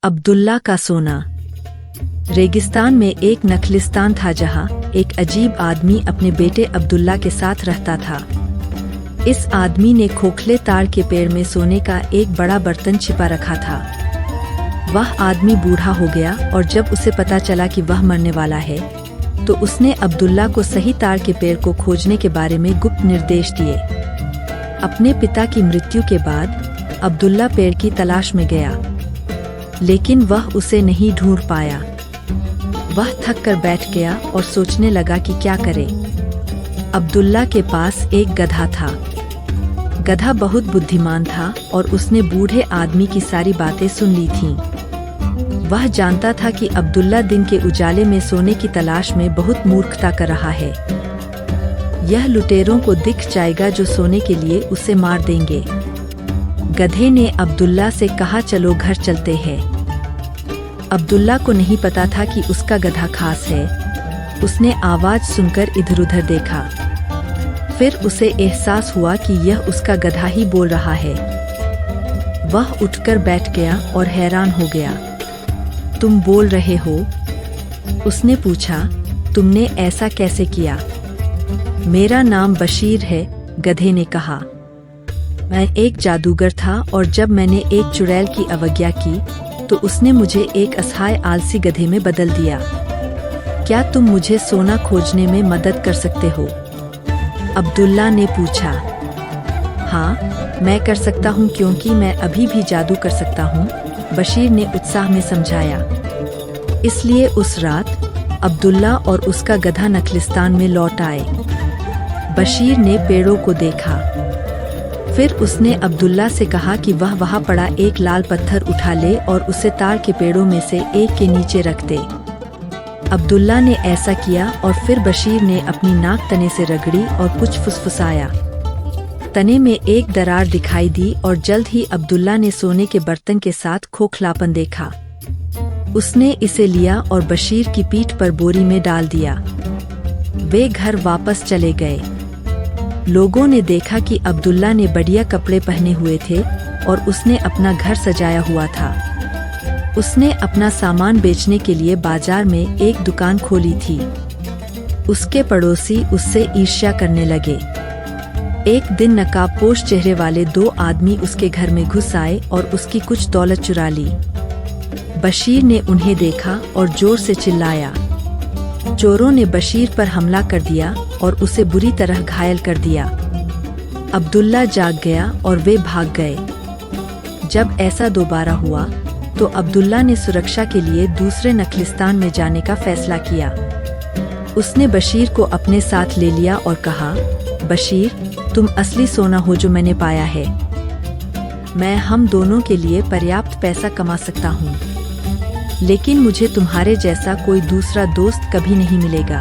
अब्दुल्ला का सोना। रेगिस्तान में एक नखलिस्तान था जहां एक अजीब आदमी अपने बेटे अब्दुल्ला के साथ रहता था। इस आदमी ने खोखले ताड़ के पेड़ में सोने का एक बड़ा बर्तन छिपा रखा था। वह आदमी बूढ़ा हो गया और जब उसे पता चला कि वह मरने वाला है तो उसने अब्दुल्ला को सही ताड़ के पेड़ को खोजने के बारे में गुप्त निर्देश दिए। अपने पिता की मृत्यु के बाद अब्दुल्ला पेड़ की तलाश में गया, लेकिन वह उसे नहीं ढूंढ पाया। वह थक कर बैठ गया और सोचने लगा कि क्या करे। अब्दुल्ला के पास एक गधा था। गधा बहुत बुद्धिमान था और उसने बूढ़े आदमी की सारी बातें सुन ली थीं। वह जानता था कि अब्दुल्ला दिन के उजाले में सोने की तलाश में बहुत मूर्खता कर रहा है। यह लुटेरों को दिख जाएगा जो सोने के लिए उसे मार देंगे। गधे ने अब्दुल्ला से कहा, चलो घर चलते हैं। अब्दुल्ला को नहीं पता था कि उसका गधा खास है। उसने आवाज सुनकर इधर-उधर देखा। फिर उसे एहसास हुआ कि यह उसका गधा ही बोल रहा है। वह उठकर बैठ गया और हैरान हो गया। तुम बोल रहे हो? उसने पूछा। तुमने ऐसा कैसे किया? मेरा नाम बशीर है, गधे ने कहा। मैं एक जादूगर था और जब मैंने एक चुड़ैल की अवज्ञा की तो उसने मुझे एक असहाय आलसी गधे में बदल दिया। क्या तुम मुझे सोना खोजने में मदद कर सकते हो? अब्दुल्ला ने पूछा। हाँ, मैं कर सकता हूँ क्योंकि मैं अभी भी जादू कर सकता हूँ, बशीर ने उत्साह में समझाया। इसलिए उस रात अब्दुल्ला और उसका गधा नखलिस्तान में लौट आए। बशीर ने पेड़ों को देखा। फिर उसने अब्दुल्ला से कहा कि वह वहां पड़ा एक लाल पत्थर उठा ले और उसे ताड़ के पेड़ों में से एक के नीचे रख दे। अब्दुल्ला ने ऐसा किया और फिर बशीर ने अपनी नाक तने से रगड़ी और कुछ फुसफुसाया। तने में एक दरार दिखाई दी और जल्द ही अब्दुल्ला ने सोने के बर्तन के साथ खोखलापन देखा। उसने इसे लिया और बशीर की पीठ पर बोरी में डाल दिया। वे घर वापस चले गए। लोगों ने देखा कि अब्दुल्ला ने बढ़िया कपड़े पहने हुए थे और उसने अपना घर सजाया हुआ था। उसने अपना सामान बेचने के लिए बाजार में एक दुकान खोली थी। उसके पड़ोसी उससे ईर्ष्या करने लगे। एक दिन नकाबपोश चेहरे वाले दो आदमी उसके घर में घुस आए और उसकी कुछ दौलत चुरा ली। बशीर ने उन्हें देखा और जोर से चिल्लाया। चोरों ने बशीर पर हमला कर दिया और उसे बुरी तरह घायल कर दिया। अब्दुल्ला जाग गया और वे भाग गए। जब ऐसा दोबारा हुआ तो अब्दुल्ला ने सुरक्षा के लिए दूसरे नखलिस्तान में जाने का फैसला किया। उसने बशीर को अपने साथ ले लिया और कहा, बशीर, तुम असली सोना हो जो मैंने पाया है। मैं हम दोनों के लिए पर्याप्त पैसा कमा सकता हूँ, लेकिन मुझे तुम्हारे जैसा कोई दूसरा दोस्त कभी नहीं मिलेगा।